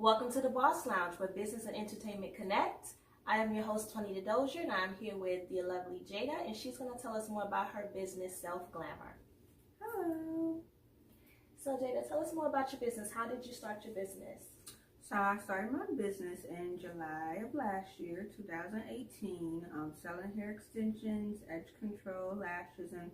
Welcome to the Boss Lounge, where business and entertainment connect. I am your host, Twanita Dozier, and I'm here with the lovely Jada, and she's going to tell us more about her business, Glamour. Hello. So, Jada, tell us more about your business. How did you start your business? So I started my business in July of last year, 2018, selling hair extensions, edge control, lashes, and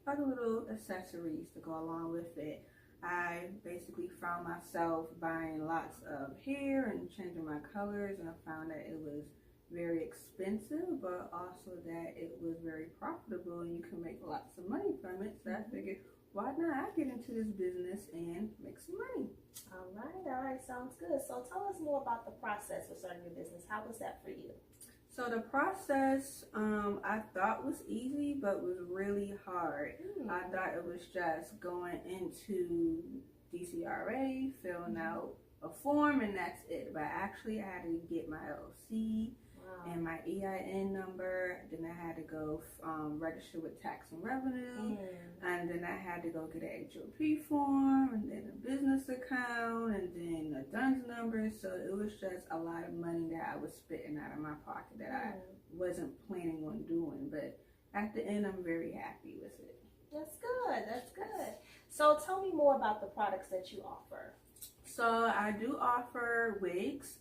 other little accessories to go along with it. I basically found myself buying lots of hair and changing my colors, and I found that it was very expensive, but also that it was very profitable and you can make lots of money from it. So I figured, why not get into this business and make some money? All right, sounds good. So tell us more about the process for starting your business. How was that for you? So the process, I thought was easy, but was really hard. I thought it was just going into DCRA, filling out a form, and that's it. But actually, I had to get my LLC and my EIN number. Then I had to go register with Tax and Revenue, and then I had to go get an HOP form, and then a business account, and then a DUNS number. So it was just a lot of money that I was spitting out of my pocket that I wasn't planning on doing. But at the end, I'm very happy with it. That's good. That's good. So tell me more about the products that you offer. So I do offer wigs,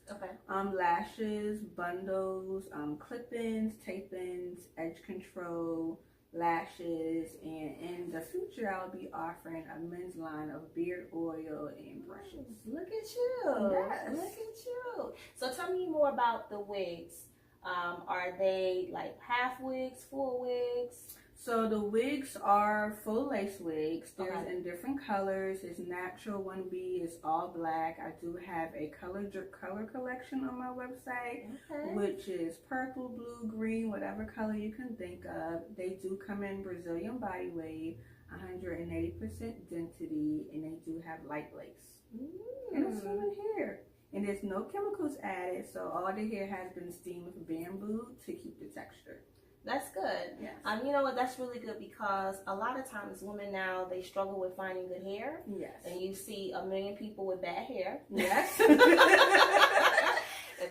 lashes, bundles, clip-ins, tape-ins, edge control, lashes, and in the future I'll be offering a men's line of beard oil and brushes. Look at you. Yes. Look at you. So tell me more about the wigs. Are they like half wigs, full wigs? So the wigs are full lace wigs. There's in different colors. It's natural 1B. It's all black. I do have a color collection on my website, which is purple, blue, green, whatever color you can think of. They do come in Brazilian body wave, 180% density, and they do have light lace. And it's human hair. And there's no chemicals added, so all the hair has been steamed with bamboo to keep the texture. That's good. Yes. You know what? That's really good because a lot of times women now, they struggle with finding good hair. Yes. And you see a million people with bad hair. Yes. With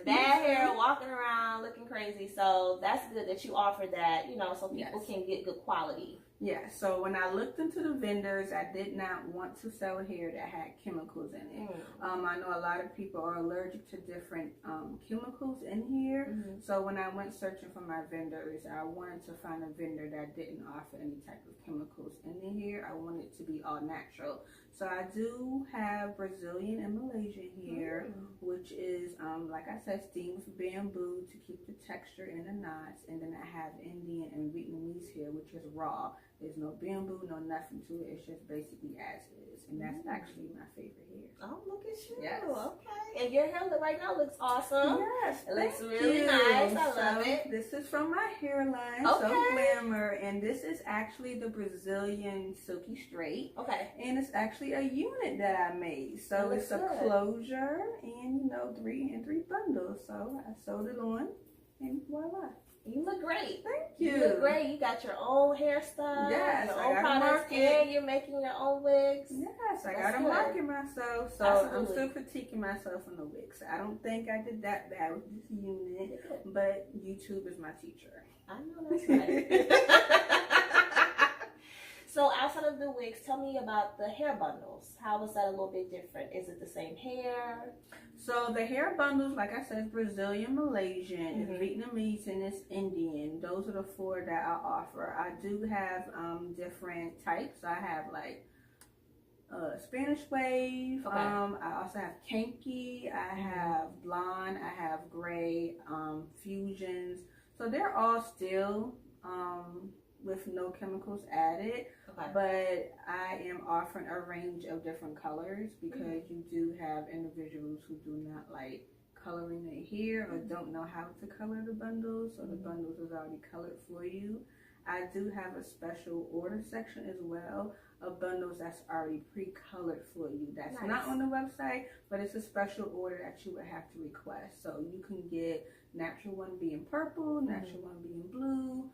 bad hair, walking around, looking crazy. So that's good that you offer that, so people can get good quality. Yeah, so when I looked into the vendors, I did not want to sell hair that had chemicals in it. I know a lot of people are allergic to different chemicals in here. So when I went searching for my vendors, I wanted to find a vendor that didn't offer any type of chemicals in the hair. I wanted it to be all natural. So I do have Brazilian and Malaysian hair, which is, like I said, steamed with bamboo to keep the texture in the knots. And then I have Indian and Vietnamese hair, which is raw. There's no bamboo, no nothing to it. It's just basically as is. And that's actually my favorite hair. Oh, look at you. Yes. Okay. And your hair right now looks awesome. Yes. It looks really nice. I love it. This is from my hairline, so Glamour. And this is actually the Brazilian Silky Straight. Okay. And it's actually a unit that I made. So it's a closure and, 3 and 3 bundles. So I sewed it on and voila. You look great. Thank you. You look great. You got your own hair style, yes, your own products, and you're making your own wigs. Yes, I got to market myself. So I'm still critiquing myself on the wigs. I don't think I did that bad with this unit, but YouTube is my teacher. I know that's right. So outside of the wigs, tell me about the hair bundles. How is that a little bit different? Is it the same hair? So the hair bundles, like I said, Brazilian, Malaysian, it's Vietnamese, and it's Indian. Those are the 4 that I offer. I do have different types. I have like Spanish wave. I also have kinky. I have blonde. I have gray. Fusions. So they're all still with no chemicals added, but I am offering a range of different colors because you do have individuals who do not like coloring their hair or don't know how to color the bundles, so the bundles is already colored for you. I do have a special order section as well of bundles that's already pre-colored for you. That's not on the website, but it's a special order that you would have to request. So you can get natural 1B in purple, natural 1B in blue,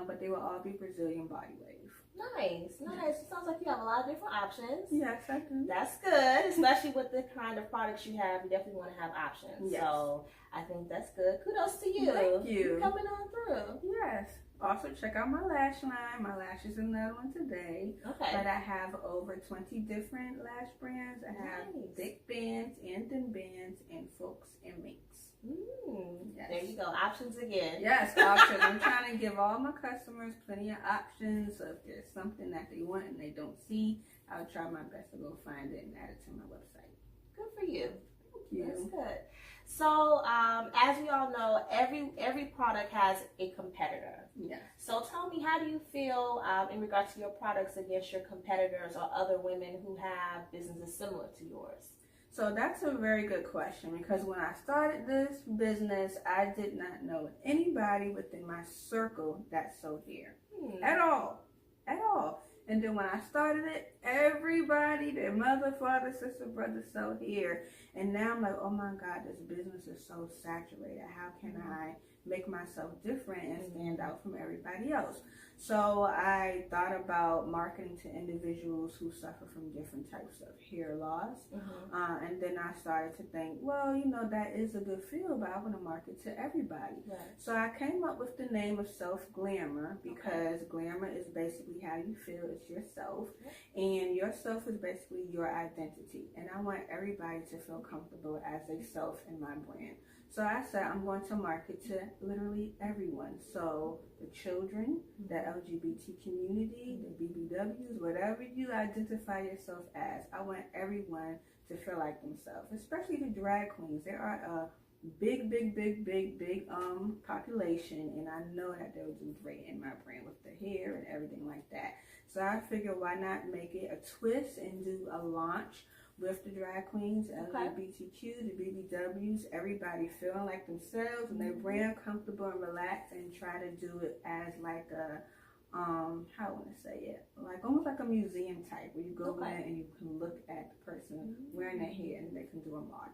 but they will all be Brazilian body wave. Nice. It sounds like you have a lot of different options. Yes, I do. That's good, especially with the kind of products you have. You definitely want to have options. Yes. So I think that's good. Kudos to you. Thank you. You're coming on through. Yes. Also, check out my lash line. My lashes are another one today. Okay. But I have over 20 different lash brands. I have thick bands and thin bands and folks and minks. Yes. There you go. Options again. Yes, options. I'm trying to give all my customers plenty of options. So if there's something that they want and they don't see, I'll try my best to go find it and add it to my website. Good for you. Thank you. That's good. So, as we all know, every product has a competitor. Yes. So tell me, how do you feel in regards to your products against your competitors or other women who have businesses similar to yours? So that's a very good question, because when I started this business, I did not know anybody within my circle that sewed hair at all. And then when I started it, everybody, their mother, father, sister, brother sewed hair. And now I'm like, oh my God, this business is so saturated. How can I make myself different and stand out from everybody else? So I thought about marketing to individuals who suffer from different types of hair loss. And then I started to think, well, you know, that is a good field, but I want to market to everybody. Right. So I came up with the name of Self-Glamour, because glamour is basically how you feel. It's yourself. And yourself is basically your identity. And I want everybody to feel comfortable as a self in my brand. So I said I'm going to market to literally everyone. So the children, the LGBT community, the BBWs, whatever you identify yourself as, I want everyone to feel like themselves, especially the drag queens. There are a big population, and I know that they would do great in my brand with the hair and everything like that. So I figured, why not make it a twist and do a launch with the drag queens, LGBTQ, the BBWs, everybody feeling like themselves and their brand comfortable and relaxed, and try to do it as like a, how I want to say it, like almost like a museum type, where you go in and you can look at the person wearing their hair and they can do a mod.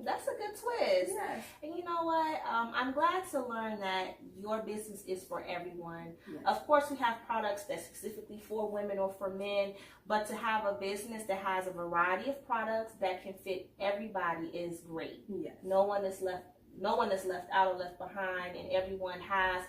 That's a good twist. Yes. And you know what? I'm glad to learn that your business is for everyone. Yes. Of course, we have products that's specifically for women or for men, but to have a business that has a variety of products that can fit everybody is great. Yes. No one is left out or left behind, and everyone has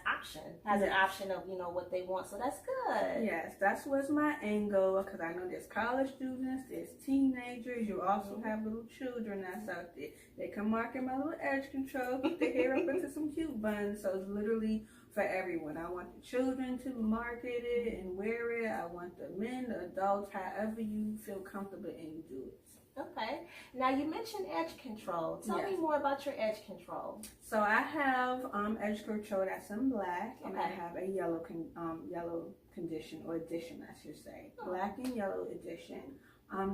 an option of, you know, what they want. So that's good. Yes, that's what's my angle, because I know there's college students, there's teenagers, you also have little children that's out there. They can market my little edge control, put their hair up into some cute buns. So it's literally for everyone. I want the children to market it and wear it. I want the men, the adults, however you feel comfortable and do it. Okay. Now you mentioned edge control. Tell me more about your edge control. So I have edge control that's in black, and I have a yellow condition, or edition, I should say. Black and yellow edition.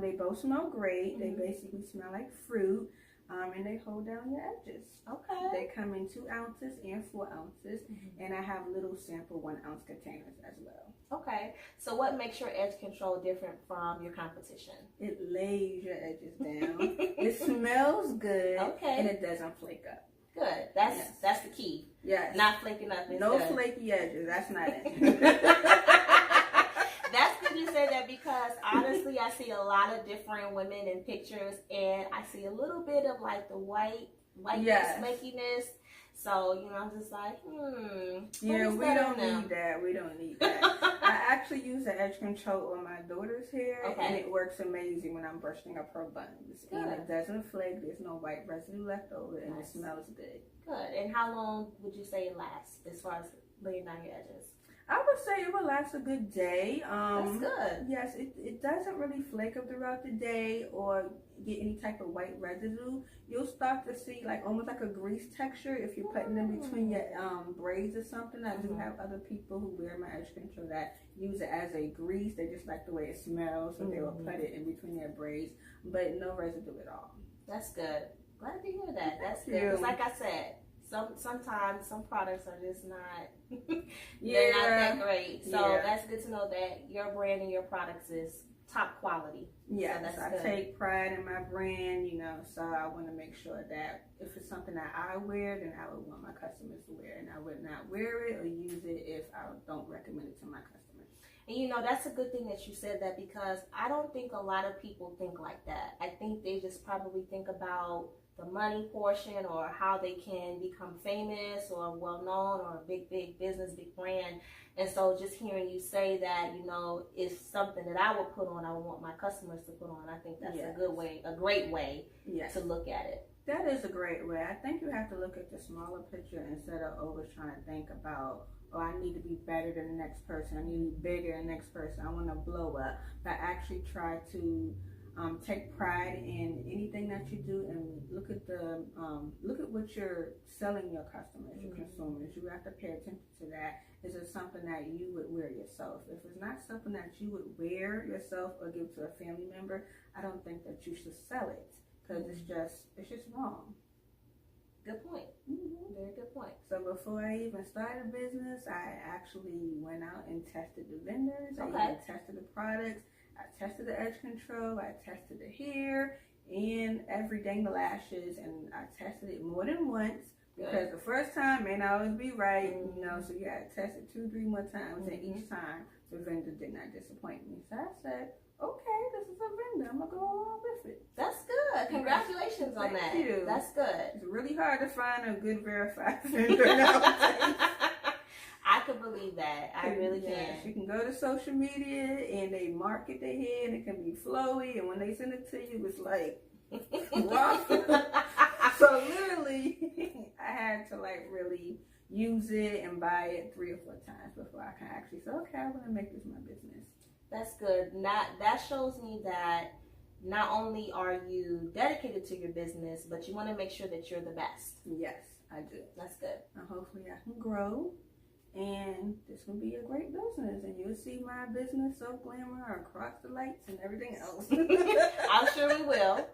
They both smell great. They basically smell like fruit. And they hold down your edges. Okay. They come in 2 ounces and 4 ounces, and I have little sample 1 ounce containers as well. Okay. So what makes your edge control different from your competition? It lays your edges down. It smells good. Okay. And it doesn't flake up. Good. That's the key. Yes. Not flaking up. No good. Flaky edges. That's not it. That's good you say that, because honestly, I see a lot of different women in pictures, and I see a little bit of like the whiteness, flakiness. So, you know, I'm just like, Yeah, we don't need that. We don't need that. I actually use the edge control on my daughter's hair, and it works amazing when I'm brushing up her buns. Good. And it doesn't flake. There's no white residue left over, and it smells good. Good. And how long would you say it lasts as far as laying down your edges? I would say it will last a good day. That's good. Yes, it doesn't really flake up throughout the day or get any type of white residue. You'll start to see like almost like a grease texture if you're putting them between your braids or something. I do have other people who wear my edge control that use it as a grease. They just like the way it smells, so they will put it in between their braids, but no residue at all. That's good. Glad to hear that. That's good. Because like I said, sometimes some products are just not they're not that great. So that's good to know that your brand and your products is top quality. Yes, so I take pride in my brand, you know, so I want to make sure that if it's something that I wear, then I would want my customers to wear, and I would not wear it or use it if I don't recommend it to my customers. And you know, that's a good thing that you said that, because I don't think a lot of people think like that. I think they just probably think about the money portion, or how they can become famous or well known, or a big business, big brand. And so just hearing you say that, you know, is something that I would put on, I would want my customers to put on. I think that's a good way, a great way to look at it. That is a great way. I think you have to look at the smaller picture instead of always trying to think about, oh, I need to be better than the next person, I need to be bigger than the next person, I want to blow up. But actually try to take pride in anything that you do, and look at what you're selling your customers, your consumers. You have to pay attention to that. Is it something that you would wear yourself? If it's not something that you would wear yourself or give to a family member, I don't think that you should sell it, because it's just wrong. Good point. Very good point. So before I even started a business, I actually went out and tested the vendors. I even tested the products. I tested the edge control, I tested the hair, and everything, the lashes, and I tested it more than once, because the first time may not always be right, you know, so you gotta test it 2-3 more times, and each time the vendor did not disappoint me. So I said, okay, this is a vendor, I'm gonna go along with it. That's good. Congratulations on that. Thank you. That's good. It's really hard to find a good verified vendor nowadays. I could believe that. I really can. You can go to social media and they market their hair, and it can be flowy, and when they send it to you, it's like rough. So literally, I had to like really use it and buy it 3 or 4 times before I can actually say, okay, I want to make this my business. That's good. That shows me that not only are you dedicated to your business, but you want to make sure that you're the best. Yes, I do. That's good. And hopefully I can grow. And this will be a great business, and you'll see my business so glamour across the lights and everything else. I'm sure we will.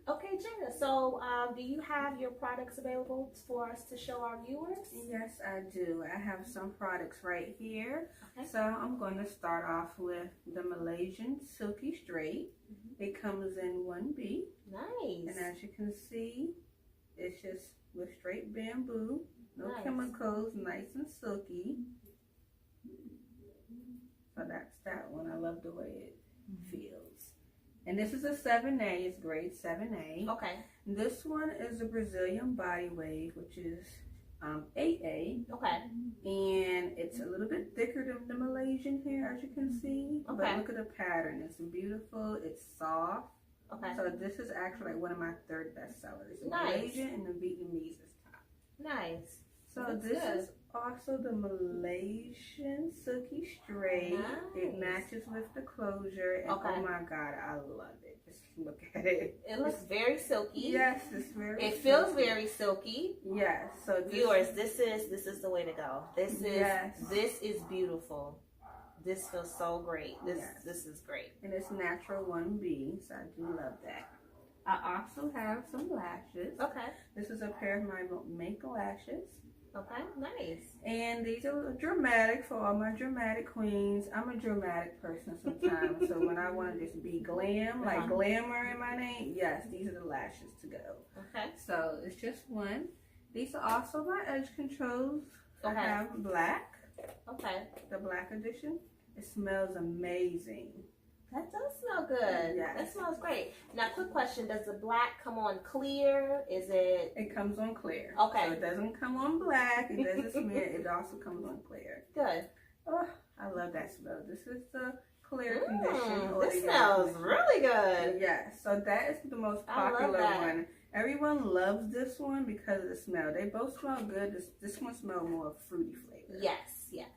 Okay, Jada, so do you have your products available for us to show our viewers? Yes, I do. I have some products right here. Okay. So I'm going to start off with the Malaysian Silky Straight. It comes in 1B. Nice. And as you can see, it's just with straight bamboo. No chemicals, nice and silky. So that's that one. I love the way it feels. And this is a 7A. It's grade 7A. Okay. This one is a Brazilian body wave, which is 8A. Okay. And it's a little bit thicker than the Malaysian hair, as you can see. Okay. But look at the pattern. It's beautiful. It's soft. Okay. So this is actually one of my 3rd best sellers. The Nice. Malaysian and the Vietnamese is top. Nice. So That's this good. is also the Malaysian Silky Straight. Nice. It matches with the closure. And Okay. oh my God, I love it. Just look at it. It looks very silky. Yes, it's very It feels silky. very silky. Yes. So Viewers, this is the way to go. This is beautiful. This feels so great. This is great. And it's natural 1B, so I do love that. I also have some lashes. Okay. This is a pair of my mink lashes. Okay, nice. And these are dramatic for all my dramatic queens. I'm a dramatic person sometimes, so when I want to just be glam, like Glamour in my name, yes, these are the lashes to go. Okay. So it's just one. These are also my edge controls. Okay. I have black. Okay. The black edition. It smells amazing. That does smell good. Yes. That smells great. Now, quick question. Does the black come on clear? Is it? It comes on clear. Okay. So it doesn't come on black. It doesn't smear. It also comes on clear. Good. Oh, I love that smell. This is the clear condition. This smells really good. Yes. So that is the most popular one. Everyone loves this one because of the smell. They both smell good. This one smells more fruity flavor. Yes. Yes.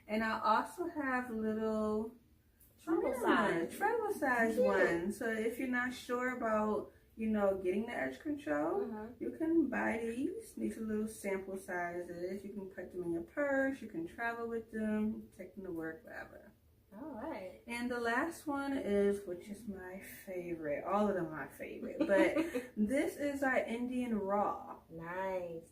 And I also have little travel size Cute. ones. So if you're not sure about, getting the edge control, you can buy these. These are little sample sizes. You can put them in your purse. You can travel with them, take them to work, wherever. All right. And the last one is, which is my favorite. All of them are my favorite. But this is our Indian Raw. Nice.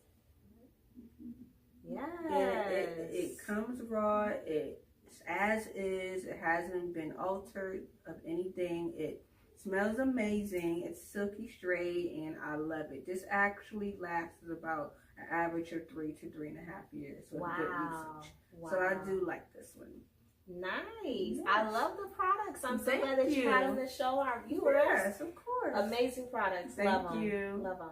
Yes. It comes raw. It's as is. It hasn't been altered of anything. It smells amazing. It's silky straight, and I love it. This actually lasts about an average of 3 to 3.5 years with good usage. Wow. So I do like this one. Nice. Yes. I love the products. I'm so Thank glad that you had you. them to show our viewers. Yes, of course. Amazing products. Thank you. Love them.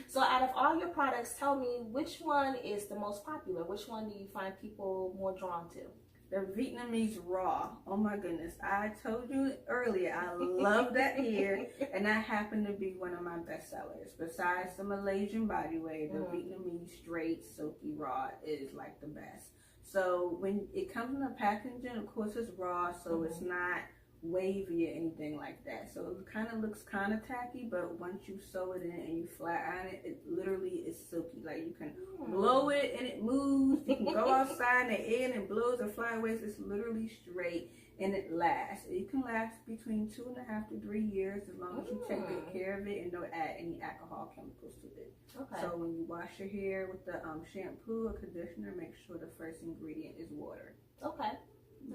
So out of all your products, tell me which one is the most popular? Which one do you find people more drawn to? The Vietnamese raw. Oh my goodness. I told you earlier, I love that hair, and that happened to be one of my best sellers. Besides the Malaysian body wave, the Vietnamese straight silky raw is like the best. So when it comes in the packaging, of course it's raw, so it's not wavy or anything like that. So it kind of looks kind of tacky, but once you sew it in and you flat iron it, it literally is silky. Like you can blow it and it moves. You can go outside in the air and it blows or fly away. It's literally straight and it lasts. It can last between 2.5 to 3 years as long as you take good care of it and don't add any alcohol chemicals to it. Okay. So when you wash your hair with the shampoo or conditioner, make sure the first ingredient is water. Okay.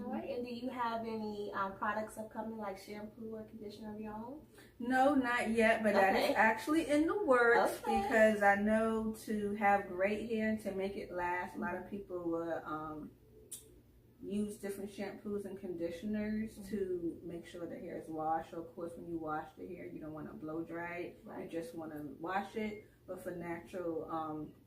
All right. And do you have any products upcoming, like shampoo or conditioner of your own? No, not yet, but that is actually in the works because I know to have great hair and to make it last, a lot of people will use different shampoos and conditioners to make sure the hair is washed. So of course, when you wash the hair, you don't want to blow dry it. You just want to wash it. But for natural,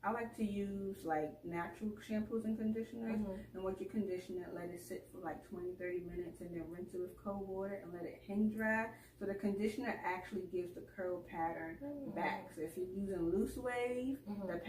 I like to use like natural shampoos and conditioners. And once you condition it, let it sit for like 20-30 minutes and then rinse it with cold water and let it hang dry. So the conditioner actually gives the curl pattern back. So if you're using loose wave, the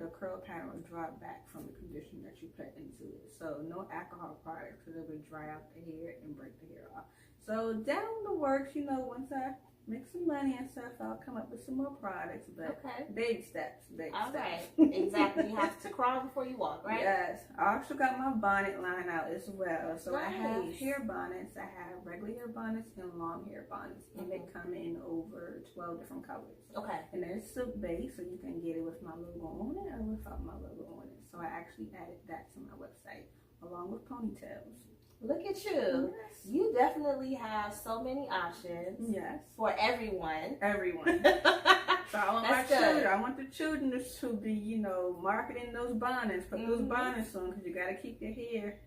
curl pattern will drop back from the conditioner that you put into it. So no alcohol products because it would dry out the hair and break the hair off. So down the works, you know, once I make some money and stuff, I'll come up with some more products, but baby steps, baby steps. Right, exactly. You have to crawl before you walk, right? Yes. I also got my bonnet line out as well. So I have hair bonnets. I have regular hair bonnets and long hair bonnets, and they come in over 12 different colors. Okay. And they're silk based, so you can get it with my logo on it or without my logo on it. So I actually added that to my website along with ponytails. Look at you. Yes. You definitely have so many options. Yes. For everyone. Everyone. So I want my children. I want the children to be, you know, marketing those bonnets. Put those bonnets on because you got to keep your hair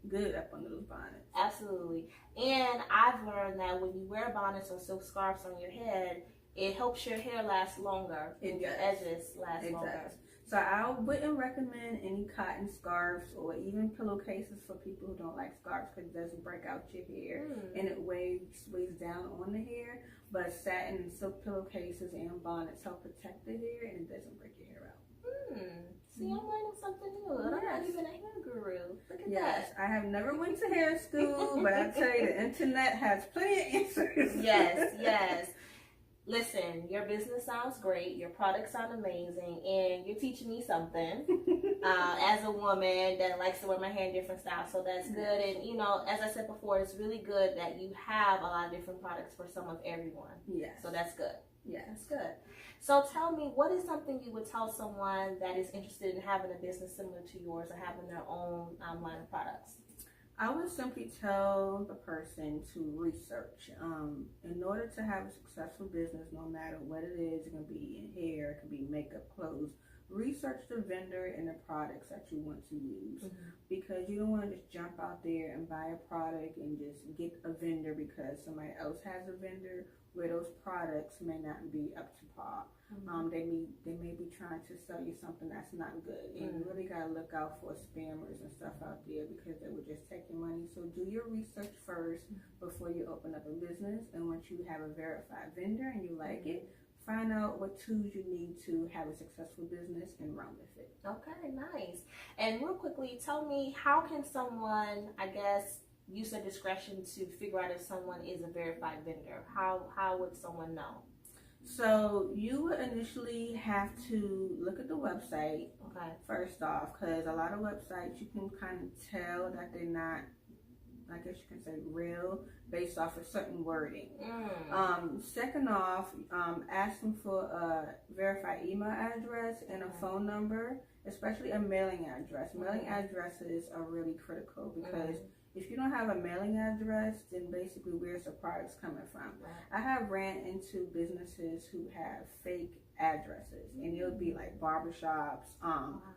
good up under those bonnets. Absolutely. And I've learned that when you wear bonnets or silk scarves on your head, it helps your hair last longer. And your edges last longer. Does. So I wouldn't recommend any cotton scarves or even pillowcases for people who don't like scarves because it doesn't break out your hair and it weighs down on the hair. But satin and silk pillowcases and bonnets help protect the hair and it doesn't break your hair out. See, I'm learning something new. I'm not even a hair guru. Look at that. I have never went to hair school, but I tell you, the internet has plenty of answers. Yes. Listen, your business sounds great. Your products sound amazing, and you're teaching me something as a woman that likes to wear my hair in different styles. So that's good. And you know, as I said before, it's really good that you have a lot of different products for some of everyone. Yes. So that's good. Yeah, that's good. So tell me, what is something you would tell someone that is interested in having a business similar to yours or having their own line of products? I would simply tell the person to research. In order to have a successful business, no matter what it is, it can be in hair, it can be makeup, clothes, research the vendor and the products that you want to use. Because you don't want to just jump out there and buy a product and just get a vendor because somebody else has a vendor where those products may not be up to par. They may be trying to sell you something that's not good. And you really got to look out for spammers and stuff out there because they would just take your money. So do your research first before you open up a business. And once you have a verified vendor and you like it, find out what tools you need to have a successful business and run with it. Okay, nice. And real quickly, tell me, how can someone, I guess, use their discretion to figure out if someone is a verified vendor? How would someone know? So you would initially have to look at the website first off, because a lot of websites you can kind of tell that they're not, I guess you can say, real based off of certain wording. Second off, ask them for a verified email address and a phone number, especially a mailing address. Mailing addresses are really critical because if you don't have a mailing address, then basically where's the products coming from? I have ran into businesses who have fake addresses, and it'll be like barbershops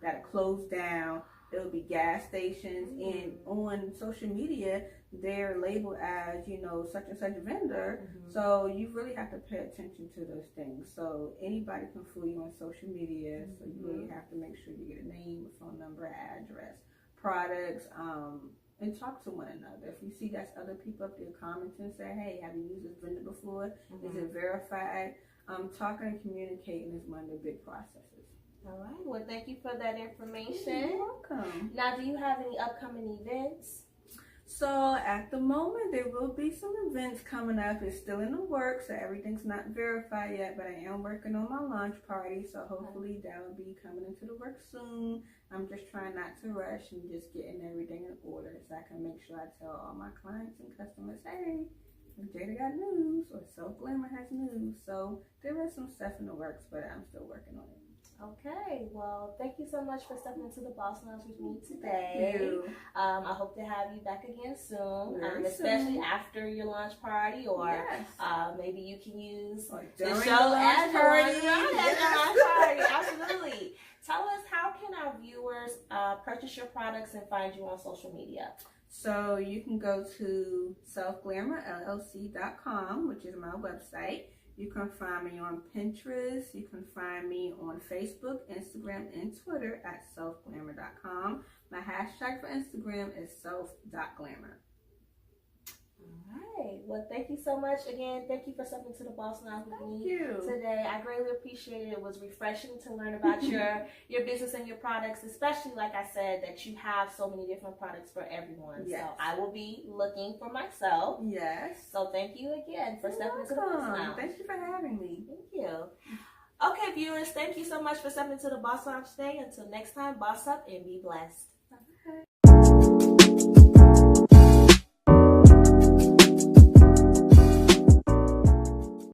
that are closed down, It'll be gas stations, and on social media, they're labeled as, you know, such and such vendor. So you really have to pay attention to those things. So anybody can fool you on social media. So you really have to make sure you get a name, a phone number, address, products, and talk to one another. If you see that's other people up there commenting, say, hey, have you used this vendor before? Is it verified? Talking and communicating is one of the big processes. All right. Well, thank you for that information. You're welcome. Now, do you have any upcoming events? So at the moment, there will be some events coming up. It's still in the works, so everything's not verified yet, but I am working on my launch party, so hopefully that will be coming into the work soon. I'm just trying not to rush and just getting everything in order so I can make sure I tell all my clients and customers, hey, Jada got news, or Self Glamour has news. So there is some stuff in the works, but I'm still working on it. Okay, well, thank you so much for stepping into the Boss Lounge with me today. Thank you. I hope to have you back again soon, especially soon. After your launch party, or Yes. Maybe you can use the during show the launch as party. your launch party. Absolutely. Tell us, how can our viewers purchase your products and find you on social media? So you can go to selfglamourllc.com, which is my website. You can find me on Pinterest. You can find me on Facebook, Instagram, and Twitter at selfglamour.com. My hashtag for Instagram is self.glamour. All right. Well, thank you so much again. Thank you for stepping to the Boss Lounge with me today. I greatly appreciate it. It was refreshing to learn about your business and your products, especially, like I said, that you have so many different products for everyone. Yes. So I will be looking for myself. Yes. So thank you again for stepping to the Boss Lounge. Thank you for having me. Thank you. Okay, viewers, thank you so much for stepping to the Boss Lounge today. Until next time, boss up and be blessed. Bye.